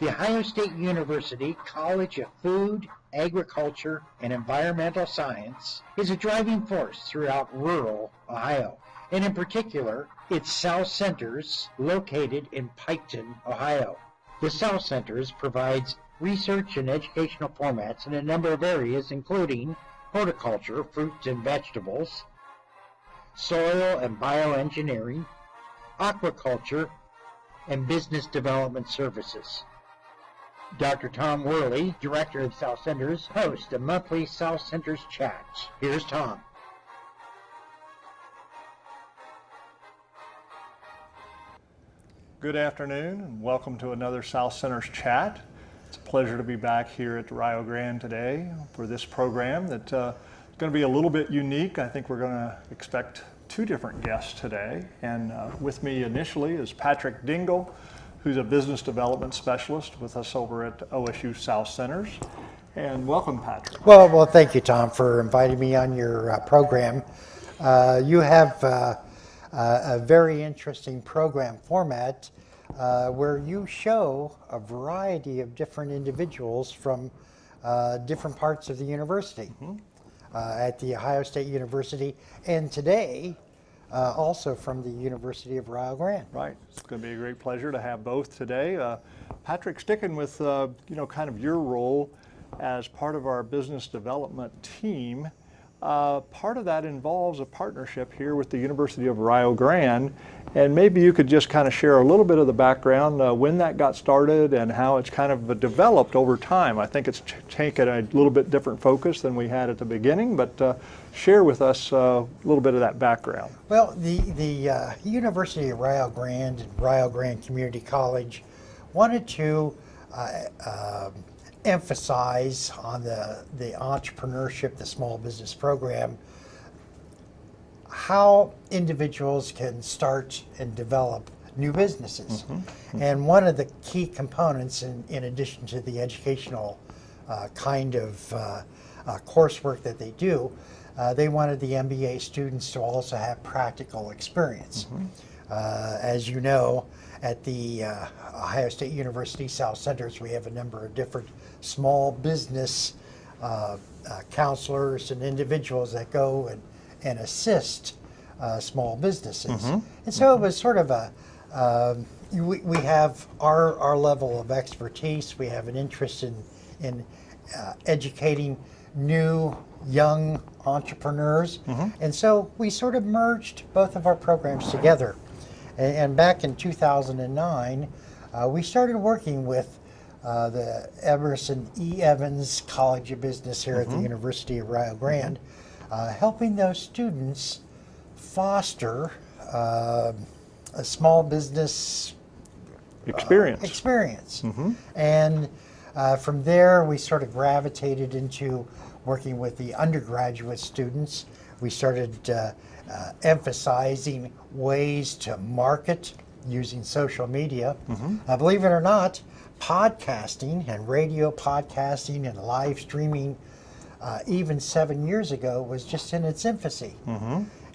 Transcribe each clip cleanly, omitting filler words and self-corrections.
The Ohio State University College of Food, Agriculture, and Environmental Science is a driving force throughout rural Ohio, and in particular, its South Centers located in Piketon, Ohio. The South Centers provides research and educational formats in a number of areas, including horticulture, fruits and vegetables, soil and bioengineering, aquaculture, and business development services. Dr. Tom Worley, director of South Centers, hosts a monthly South Centers chat. Here's Tom. Good afternoon and welcome to another South Centers chat. It's a pleasure to be back here at Rio Grande today for this program that's going to be a little bit unique. I think we're going to expect two different guests today. And with me initially is Patrick Dingle, who's a business development specialist with us over at OSU South Centers. And welcome, Patrick. Well, thank you, Tom, for inviting me on your program. You have a very interesting program format where you show a variety of different individuals from different parts of the university at the Ohio State University, and today also from the University of Rio Grande. Right. It's going to be a great pleasure to have both today. Patrick, sticking with kind of your role as part of our business development team, part of that involves a partnership here with the University of Rio Grande, and maybe you could just kind of share a little bit of the background, when that got started and how it's kind of developed over time. I think it's taken a little bit different focus than we had at the beginning, but share with us a little bit of that background. Well, the University of Rio Grande and Rio Grande Community College wanted to emphasize on the entrepreneurship, the small business program, how individuals can start and develop new businesses. And one of the key components, in addition to the educational kind of coursework that they do, they wanted the MBA students to also have practical experience. As you know, at the Ohio State University South Centers, we have a number of different small business counselors and individuals that go and assist small businesses. And so it was sort of we have our level of expertise. We have an interest in educating new young entrepreneurs. And so we sort of merged both of our programs together. And back in 2009, we started working with the Emerson E. Evans College of Business here at the University of Rio Grande, helping those students foster a small business experience. And from there, we sort of gravitated into working with the undergraduate students. We started emphasizing ways to market using social media. Believe it or not, podcasting and radio podcasting and live streaming even 7 years ago was just in its infancy.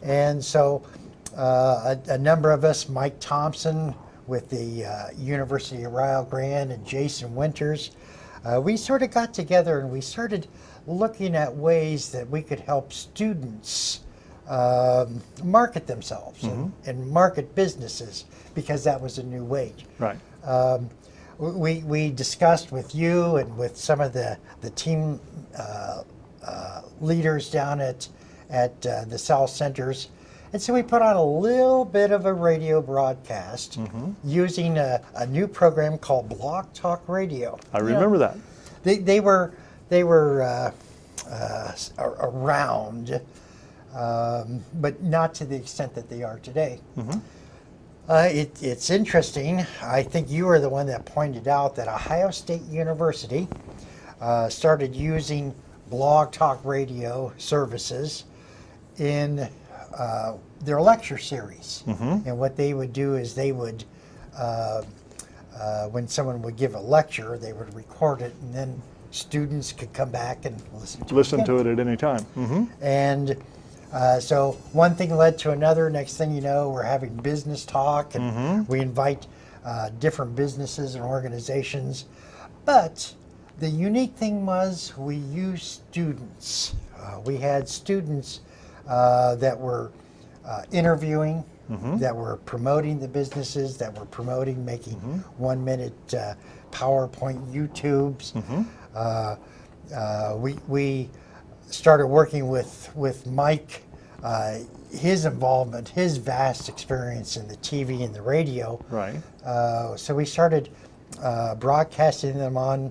And so a number of us, Mike Thompson with the University of Rio Grande and Jason Winters, we sort of got together and we started looking at ways that we could help students market themselves and market businesses, because that was a new way. Right. We discussed with you and with some of the team leaders down at the South Centers, and so we put on a little bit of a radio broadcast using a new program called Blog Talk Radio. I remember that. They were around, but not to the extent that they are today. It's interesting. I think you were the one that pointed out that Ohio State University started using Blog Talk Radio services in their lecture series. And what they would do is they would, when someone would give a lecture, they would record it, and then students could come back and listen to it at any time. And so one thing led to another. Next thing you know, we're having business talk, and we invite different businesses and organizations. But the unique thing was we used students. We had students that were interviewing, that were promoting the businesses, that were promoting making 1 minute PowerPoint YouTubes. We started working with Mike, his involvement, his vast experience in the TV and the radio. Right. So we started broadcasting them on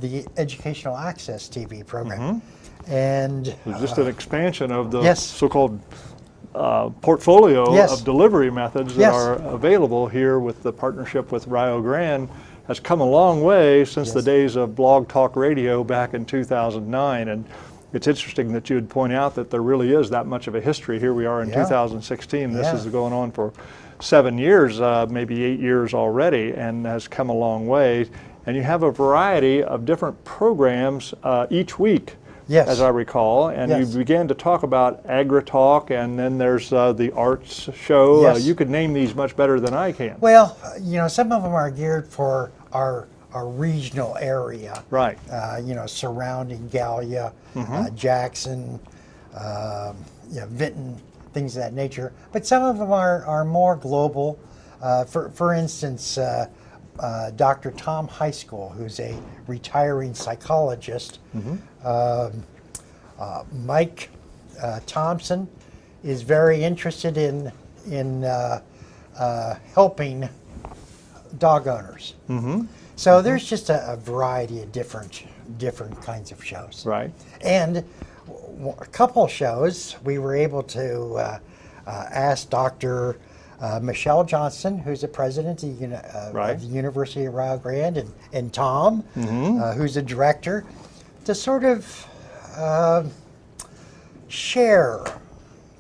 the Educational Access TV program. And It was just an expansion of the yes. so-called portfolio Yes. of delivery methods that Yes. are available here with the partnership with Rio Grande. Has come a long way since the Yes. days of Blog Talk Radio back in 2009. And it's interesting that you would point out that there really is that much of a history. Here we are in Yeah. 2016. This Yeah. is going on for 7 years, maybe 8 years already, and has come a long way. And you have a variety of different programs each week, Yes. as I recall. And Yes. you began to talk about Agri-Talk, and then there's the arts show. Yes. You could name these much better than I can. well, some of them are geared for our regional area. Right. Surrounding Gallia, Jackson, Vinton, things of that nature. But some of them are more global. For instance, Dr. Tom High School, who's a retiring psychologist. Mike Thompson is very interested in helping dog owners. So there's just a variety of different kinds of shows. Right. And a couple shows we were able to ask Dr. Michelle Johnston, who's the president of Right. the University of Rio Grande, and Tom, who's a director, to sort of share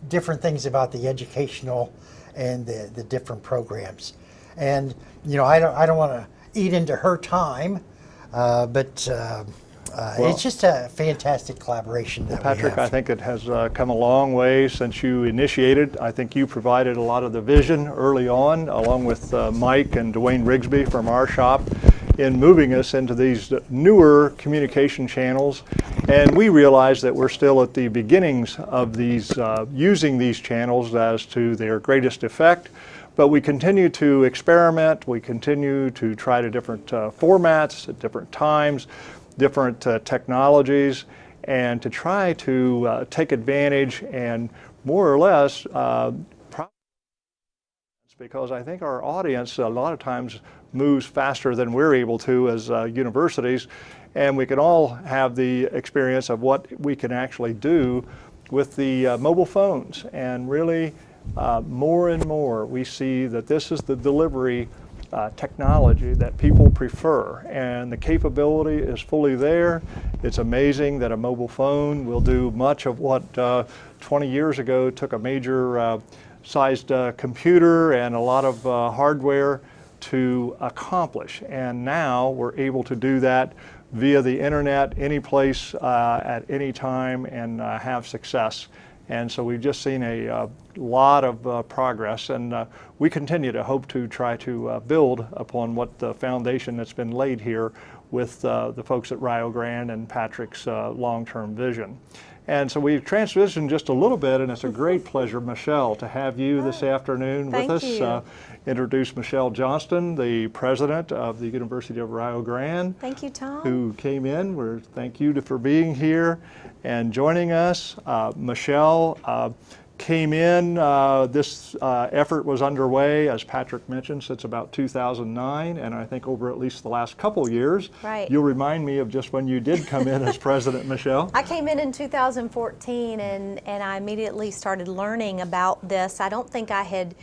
different things about the educational and the different programs. And I don't want to eat into her time, but it's just a fantastic collaboration that Patrick, we I have. think it has come a long way since you initiated. I think you provided a lot of the vision early on, along with Mike and Dwayne Rigsby from our shop, in moving us into these newer communication channels. And we realize that we're still at the beginnings of these, using these channels as to their greatest effect. But we continue to experiment. We continue to try to different formats at different times, different technologies, and to try to take advantage and more or less because I think our audience a lot of times moves faster than we're able to as universities, and we can all have the experience of what we can actually do with the mobile phones. And really, more and more we see that this is the delivery technology that people prefer, and the capability is fully there. It's amazing that a mobile phone will do much of what 20 years ago took a major sized computer and a lot of hardware to accomplish. And now we're able to do that via the internet, any place, at any time, and have success. And so we've just seen a lot of progress, and we continue to hope to try to build upon what the foundation that's been laid here with the folks at Rio Grande and Patrick's long-term vision. And so we've transitioned just a little bit, and it's a great pleasure, Michelle, to have you this afternoon with us. Thank you. Introduce Michelle Johnston, the president of the University of Rio Grande. Thank you, Tom. Who came in. Thank you for being here and joining us. Michelle came in, this effort was underway, as Patrick mentioned, since about 2009, and I think over at least the last couple years. Right. You'll remind me of just when you did come in as president, Michelle. I came in 2014, and I immediately started learning about this. I don't think I had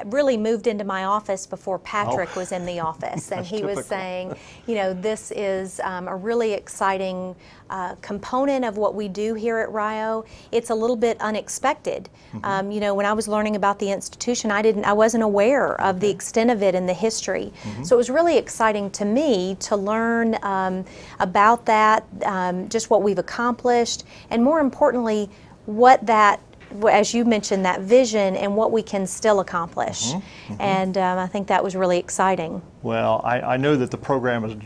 really moved into my office before Patrick was in the office, and he was saying, this is a really exciting component of what we do here at Rio. It's a little bit unexpected. When I was learning about the institution, I wasn't aware of the extent of it and the history. So it was really exciting to me to learn about that, just what we've accomplished, and more importantly, what that as you mentioned, that vision and what we can still accomplish. And I think that was really exciting. Well, I know that the program has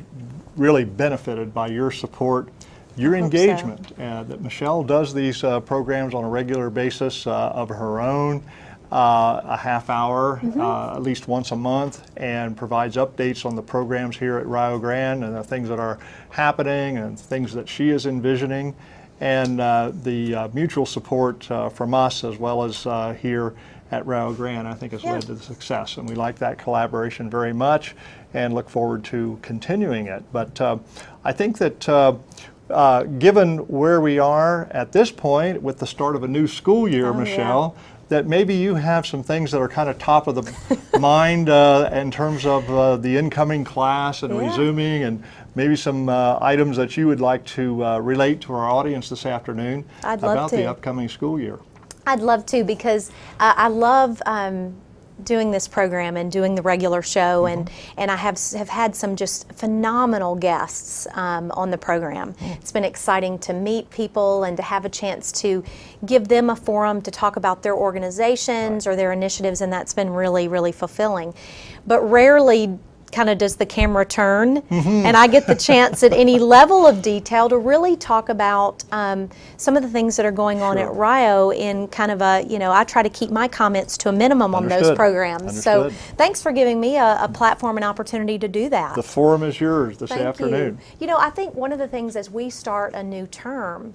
really benefited by your support, your hope so. engagement, that Michelle does these programs on a regular basis of her own, a half hour, at least once a month, and provides updates on the programs here at Rio Grande and the things that are happening and things that she is envisioning. And the mutual support from us as well as here at Rio Grande, I think, has led to the success. And we like that collaboration very much and look forward to continuing it. But I think that given where we are at this point with the start of a new school year, Michelle, that maybe you have some things that are kind of top of the mind in terms of the incoming class and resuming, and maybe some items that you would like to relate to our audience this afternoon about the upcoming school year. I'd love to, because I love doing this program and doing the regular show, and I have had some just phenomenal guests on the program. It's been exciting to meet people and to have a chance to give them a forum to talk about their organizations or their initiatives, and that's been really, really fulfilling. But rarely kind of does the camera turn and I get the chance at any level of detail to really talk about some of the things that are going on at Rio in kind of a, I try to keep my comments to a minimum on those programs. So thanks for giving me a platform and opportunity to do that. The forum is yours this afternoon. I think one of the things as we start a new term,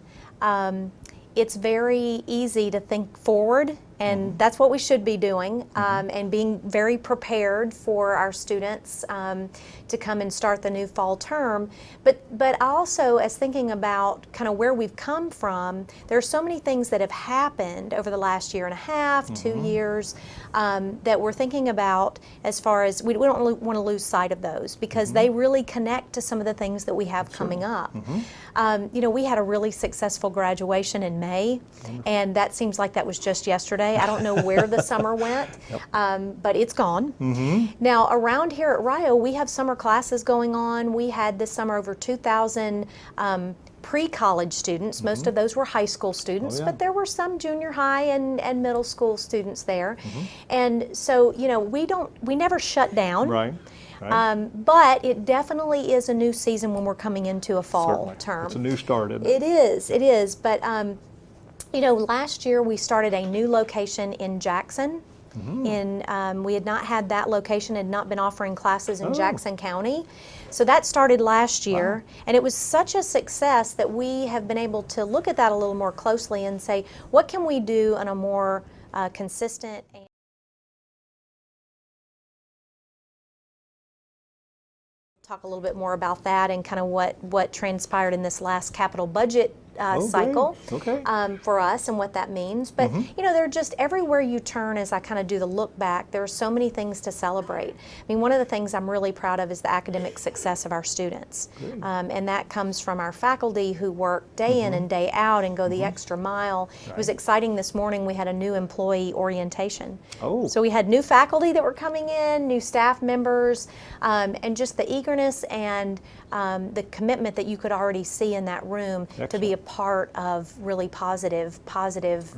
it's very easy to think forward, and that's what we should be doing, and being very prepared for our students to come and start the new fall term. But also, as thinking about kind of where we've come from, there are so many things that have happened over the last year and a half, 2 years, that we're thinking about as far as we don't really want to lose sight of those, because they really connect to some of the things that we have coming up. We had a really successful graduation in May, and that seems like that was just yesterday. I don't know where the summer went, but it's gone. Now, around here at Rio, we have summer classes going on. We had this summer over 2,000 pre-college students. Most of those were high school students, but there were some junior high and middle school students there. And so, we never shut down. But it definitely is a new season when we're coming into a fall term. It's a new start, isn't it? It is. But, last year we started a new location in Jackson. We had not had that location, had not been offering classes in Jackson County. So that started last year, and it was such a success that we have been able to look at that a little more closely and say, what can we do on a more consistent and talk a little bit more about that and kind of what transpired in this last capital budget cycle for us and what that means. But they're just everywhere you turn. As I kind of do the look back, there are so many things to celebrate. I mean, one of the things I'm really proud of is the academic success of our students, and that comes from our faculty who work day in and day out and go the extra mile. It was exciting this morning. We had a new employee orientation. So we had new faculty that were coming in, new staff members, and just the eagerness and the commitment that you could already see in that room to be a part of really positive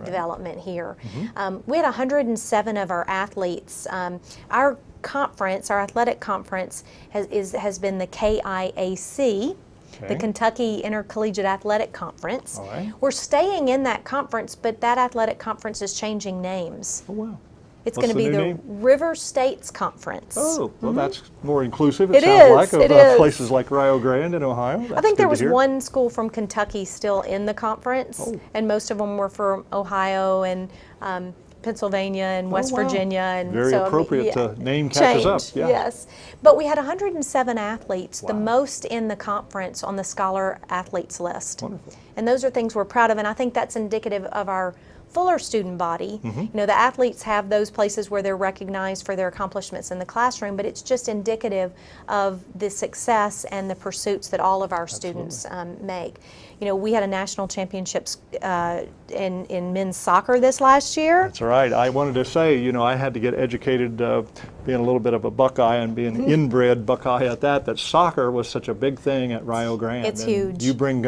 development here. We had 107 of our athletes. Our conference, our athletic conference, has been the KIAC, the Kentucky Intercollegiate Athletic Conference. We're staying in that conference, but that athletic conference is changing names. It's going to be the River States Conference. Well, that's more inclusive, it sounds like, of places like Rio Grande in Ohio. I think there was one school from Kentucky still in the conference, and most of them were from Ohio and Pennsylvania and West Virginia. And very appropriate to name catches up. Yes. But we had 107 athletes, the most in the conference on the Scholar Athletes list. And those are things we're proud of, and I think that's indicative of our fuller student body. The athletes have those places where they're recognized for their accomplishments in the classroom, but it's just indicative of the success and the pursuits that all of our students make. We had a national championships in men's soccer this last year. That's right. I wanted to say, I had to get educated, being a little bit of a Buckeye and being an inbred Buckeye at that soccer was such a big thing at Rio Grande. It's huge. You bring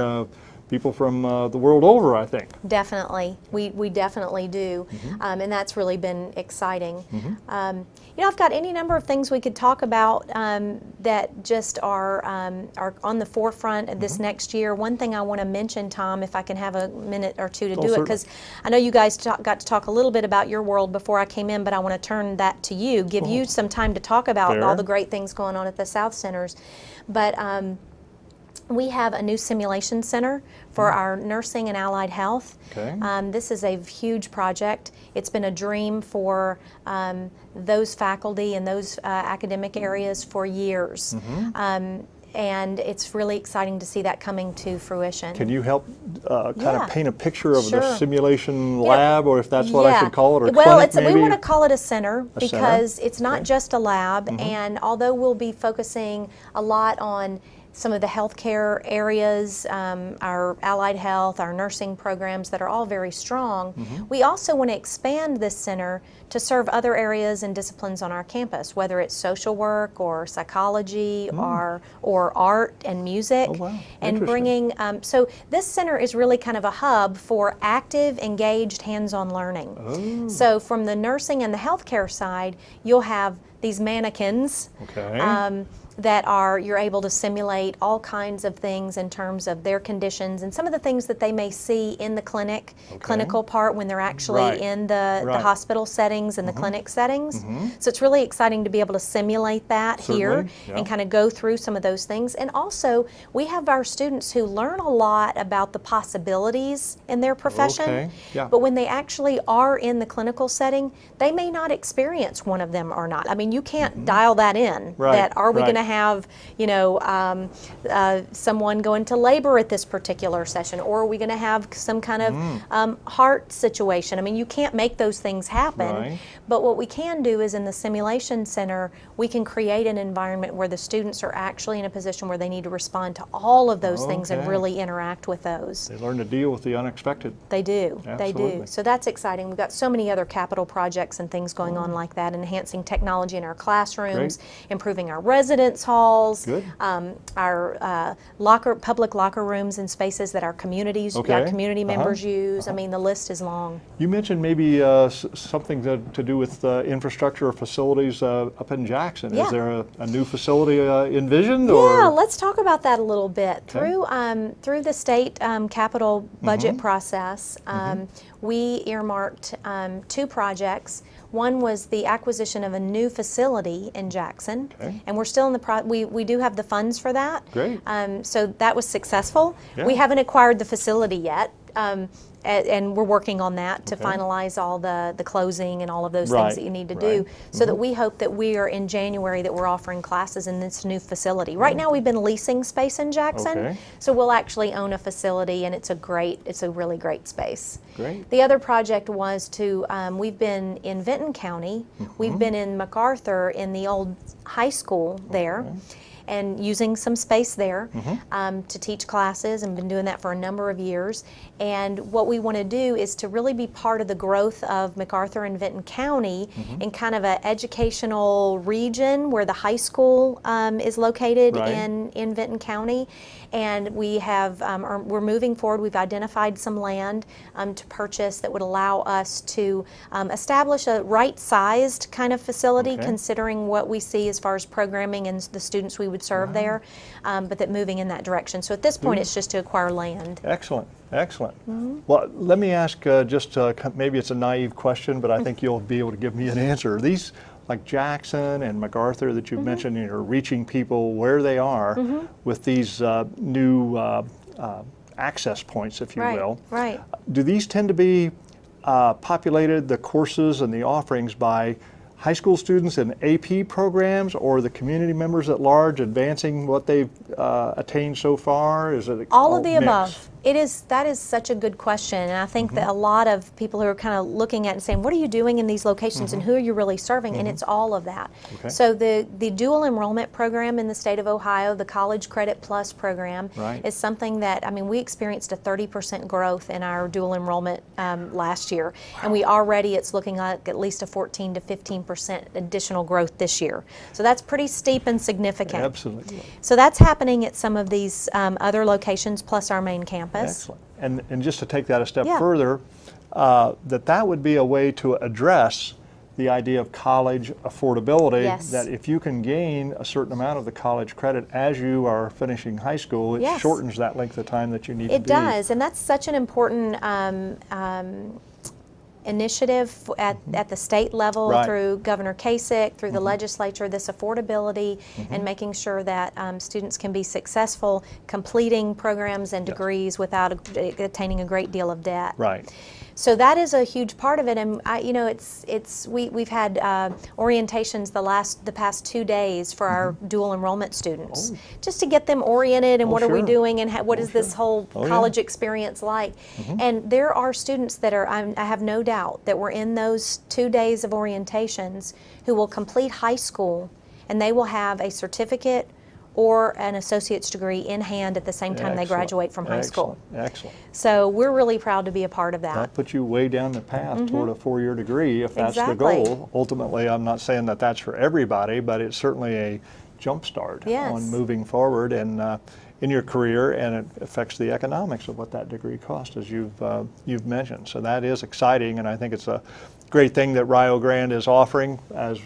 people from the world over, I think. Definitely, we definitely do, and that's really been exciting. You know, I've got any number of things we could talk about that just are on the forefront of this next year. One thing I want to mention, Tom, if I can have a minute or two to do it, because I know you guys got to talk a little bit about your world before I came in, but I want to turn that to you, give you some time to talk about all the great things going on at the South Centers. But we have a new simulation center for our nursing and allied health. This is a huge project. It's been a dream for those faculty and those academic areas for years. And it's really exciting to see that coming to fruition. Can you help kind of paint a picture of the simulation lab, or if that's what I should call it, or well, clinic maybe? We want to call it a center because center? it's not just a lab, and although we'll be focusing a lot on some of the healthcare areas, our allied health, our nursing programs that are all very strong, we also want to expand this center to serve other areas and disciplines on our campus, whether it's social work or psychology or art and music. And bringing, so this center is really kind of a hub for active, engaged, hands-on learning. So from the nursing and the healthcare side, you'll have these mannequins that you're able to simulate all kinds of things in terms of their conditions and some of the things that they may see in the clinical part when they're actually in the hospital settings and the clinic settings. So it's really exciting to be able to simulate that here and kind of go through some of those things. And also, we have our students who learn a lot about the possibilities in their profession, but when they actually are in the clinical setting, they may not experience one of them or not. I mean, you can't dial that in, that are we going to have, you know, someone go into labor at this particular session, or are we going to have some kind of heart situation? I mean, you can't make those things happen, but what we can do is in the simulation center, we can create an environment where the students are actually in a position where they need to respond to all of those things and really interact with those. They learn to deal with the unexpected. They do. Absolutely. They do. So that's exciting. We've got so many other capital projects and things going on like that, enhancing technology in our classrooms, improving our residence halls, our public locker rooms and spaces that our communities, our community members use. I mean, the list is long. You mentioned maybe something to do with infrastructure or facilities up in Jackson. Is there a new facility envisioned? Yeah, let's talk about that a little bit. Through the state capital budget process, we earmarked 2 projects. One was the acquisition of a new facility in Jackson, and we're still in the we do have the funds for that. So that was successful. We haven't acquired the facility yet. And we're working on that to finalize all the closing and all of those things that you need to do, so that we hope that we are in January that we're offering classes in this new facility. Right now we've been leasing space in Jackson, so we'll actually own a facility, and it's a really great space. The other project was we've been in Vinton County, we've been in MacArthur in the old high school there, and using some space there to teach classes, and been doing that for a number of years. And what we want to do is to really be part of the growth of MacArthur and Vinton County in kind of an educational region where the high school is located in Vinton County. And we have, we're moving forward. We've identified some land to purchase that would allow us to establish a right-sized kind of facility, considering what we see as far as programming and the students we would serve there, but that moving in that direction. So at this point, it's just to acquire land. Excellent, excellent. Well, let me ask maybe it's a naive question, but I think you'll be able to give me an answer. Are these, like Jackson and MacArthur that you've mentioned, are reaching people where they are with these new access points, if you will. Do these tend to be populated, the courses and the offerings, by high school students in AP programs, or the community members at large advancing what they've attained so far? Is it all of the above? That is such a good question, and I think that a lot of people who are kind of looking at it and saying, what are you doing in these locations and who are you really serving? And it's all of that. So the dual enrollment program in the state of Ohio, the College Credit Plus program, is something that, I mean, we experienced a 30% growth in our dual enrollment last year, and it's looking like at least a 14 to 15% additional growth this year. So that's pretty steep and significant. Absolutely. So that's happening at some of these other locations plus our main campus. campus. Excellent. And just to take that a step Yeah. further, that would be a way to address the idea of college affordability, Yes. that if you can gain a certain amount of the college credit as you are finishing high school, it Yes. shortens that length of time that you need to It be. does, and that's such an important initiative at the state level Right. through Governor Kasich, through the legislature, this affordability and making sure that students can be successful completing programs and Yes. degrees without attaining a great deal of debt. Right. So that is a huge part of it, and we've had orientations the past 2 days for our dual enrollment students, just to get them oriented and what are we sure. doing and what is this sure. whole Oh, yeah. college experience like. And there are students that I have no doubt that were in those 2 days of orientations who will complete high school and they will have a certificate or an associate's degree in hand at the same time they Excellent. graduate from high school. Excellent. So we're really proud to be a part of That that. puts you way down the path toward a 4-year degree if that's Exactly. the goal. Ultimately, I'm not saying that that's for everybody, but it's certainly a jump start Yes. on moving forward and in your career, and it affects the economics of what that degree costs, as you've mentioned. So that is exciting, and I think it's a great thing that Rio Grande is offering, as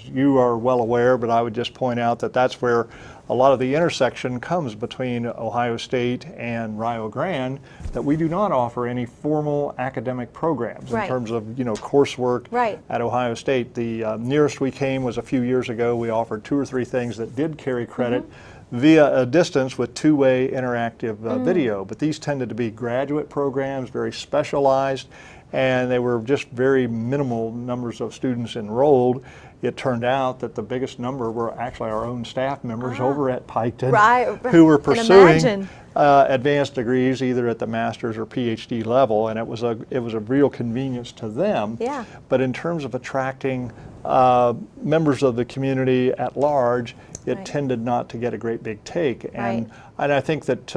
you are well aware. But I would just point out that that's where a lot of the intersection comes between Ohio State and Rio Grande, that we do not offer any formal academic programs Right. in terms of coursework Right. at Ohio State. The nearest we came was a few years ago. We offered 2 or 3 things that did carry credit via a distance with 2-way interactive video, but these tended to be graduate programs, very specialized, and they were just very minimal numbers of students enrolled. It turned out that the biggest number were actually our own staff members over at Piketon, Right. who were Can pursuing imagine. advanced degrees either at the master's or PhD level, and it was a real convenience to them. Yeah. But in terms of attracting members of the community at large, it Right. tended not to get a great big take. And Right. I think that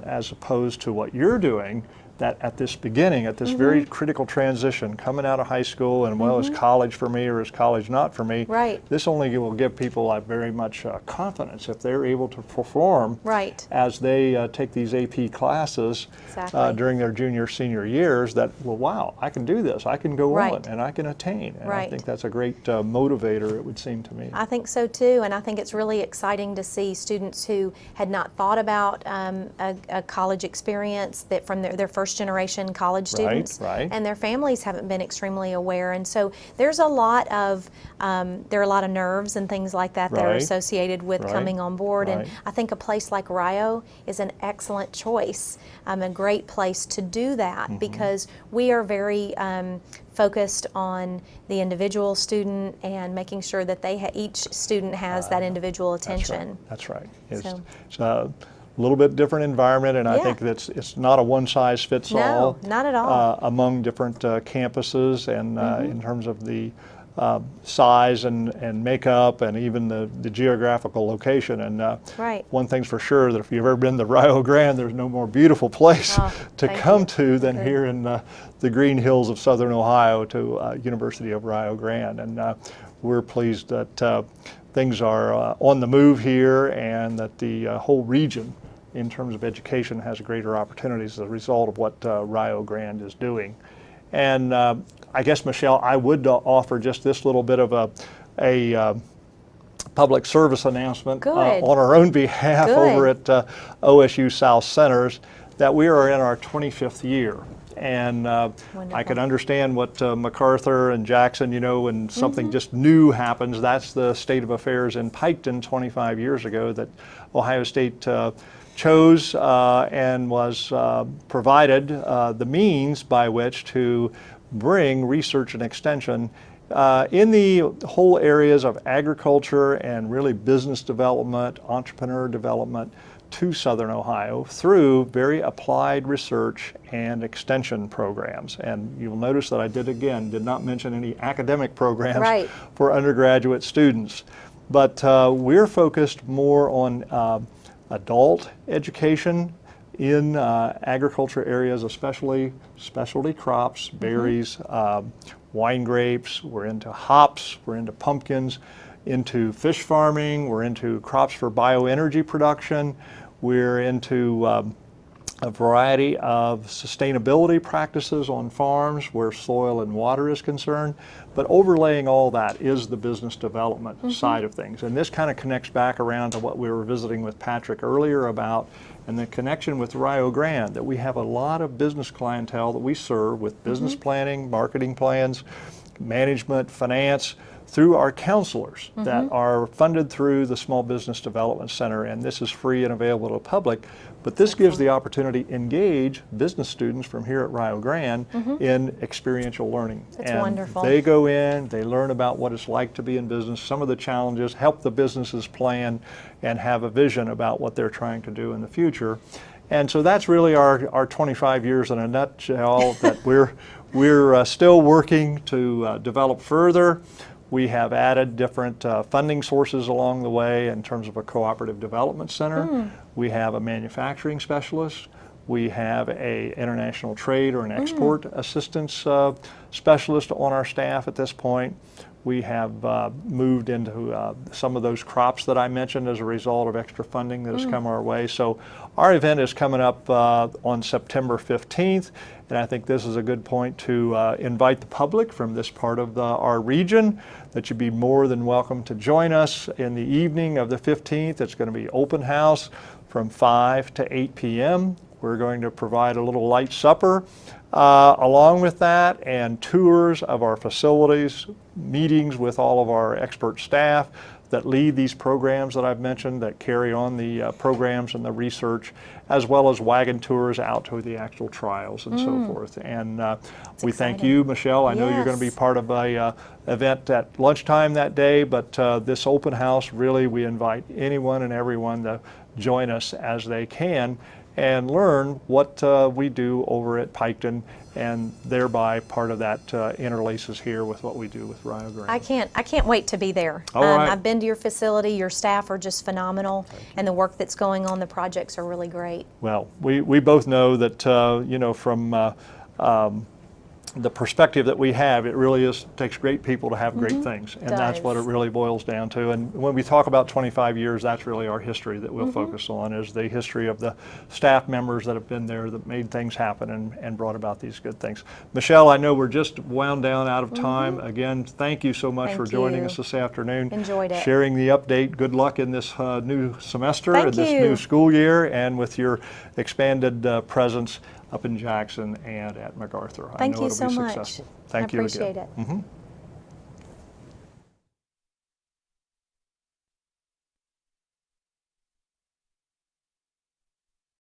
as opposed to what you're doing, that at this beginning, at this very critical transition, coming out of high school and is college for me or is college not for me? Right. This only will give people very much confidence if they're able to perform Right. as they take these AP classes Exactly. during their junior, senior years. That, well, wow, I can do this. I can go Right. on and I can attain. And I Right. think that's a great motivator, it would seem to me. I think so too, and I think it's really exciting to see students who had not thought about a college experience, that from their first generation college students, right. and their families haven't been extremely aware. And so there's a lot of there are a lot of nerves and things like that that are Right. associated with Right. coming on board. And Right. I think a place like Rio is an excellent choice, a great place to do that, because we are very focused on the individual student and making sure that each student has that individual attention. That's right. It's, So- it's a little bit different environment, and I Yeah. think that's it's not a one-size-fits-all. No, not at all. Among different campuses, and in terms of the size and makeup, and even the geographical location. And Right. one thing's for sure, that if you've ever been to Rio Grande, there's no more beautiful place Oh, to thank come you. to than Agree. here in the green hills of Southern Ohio, to University of Rio Grande. And we're pleased that things are on the move here, and that the whole region, in terms of education, has greater opportunities as a result of what Rio Grande is doing. And I guess, Michelle, I would offer just this little bit of a public service announcement Good. on our own behalf Good. over at OSU South Centers, that we are in our 25th year. And I Wonderful. can understand what MacArthur and Jackson, when something just new happens. That's the state of affairs in Piketon 25 years ago, that Ohio State chose and was provided the means by which to bring research and extension in the whole areas of agriculture and really business development, entrepreneur development, to Southern Ohio through very applied research and extension programs. And you'll notice that I did not mention any academic programs Right. for undergraduate students. But we're focused more on adult education in agriculture areas, especially specialty crops, berries, wine grapes. We're into hops, we're into pumpkins, into fish farming, we're into crops for bioenergy production. We're into a variety of sustainability practices on farms where soil and water is concerned, but overlaying all that is the business development side of things. And this kind of connects back around to what we were visiting with Patrick earlier about, and the connection with Rio Grande, that we have a lot of business clientele that we serve with business planning, marketing plans, management, finance, through our counselors that are funded through the Small Business Development Center, and this is free and available to the public. But this gives the opportunity to engage business students from here at Rio Grande in experiential learning. That's and wonderful. They go in, they learn about what it's like to be in business, some of the challenges, help the businesses plan and have a vision about what they're trying to do in the future. And so that's really our 25 years in a nutshell that we're still working to develop further. We have added different funding sources along the way in terms of a cooperative development center. We have a manufacturing specialist. We have a international trade or an export assistance specialist on our staff at this point. We have moved into some of those crops that I mentioned as a result of extra funding that has come our way. So our event is coming up on September 15th, and I think this is a good point to invite the public from this part of our region, that you'd be more than welcome to join us in the evening of the 15th. It's going to be open house from 5 to 8 p.m. We're going to provide a little light supper along with that, and tours of our facilities, meetings with all of our expert staff that lead these programs that I've mentioned, that carry on the programs and the research, as well as wagon tours out to the actual trials and so forth. And we thank you, Michelle. I know you're going to be part of a event at lunchtime that day, but this open house, really, we invite anyone and everyone to join us as they can and learn what we do over at Piketon, and thereby part of that interlaces here with what we do with Rio Grande. I can't wait to be there. All right. I've been to your facility. Your staff are just phenomenal, and the work that's going on, the projects are really great. Well, we both know that you know, from the perspective that we have, it really takes great people to have great things, and that's what it really boils down to. And when we talk about 25 years, that's really our history that we'll focus on, is the history of the staff members that have been there, that made things happen and brought about these good things. Michelle, I know we're just wound down out of time. Again, thank you so much for joining us this afternoon. Enjoyed it. Sharing the update. Good luck in this new semester Thank and this you. new school year, and with your expanded presence up in Jackson and at MacArthur. Thank I know you it'll so be much. successful. Thank you again. I appreciate it.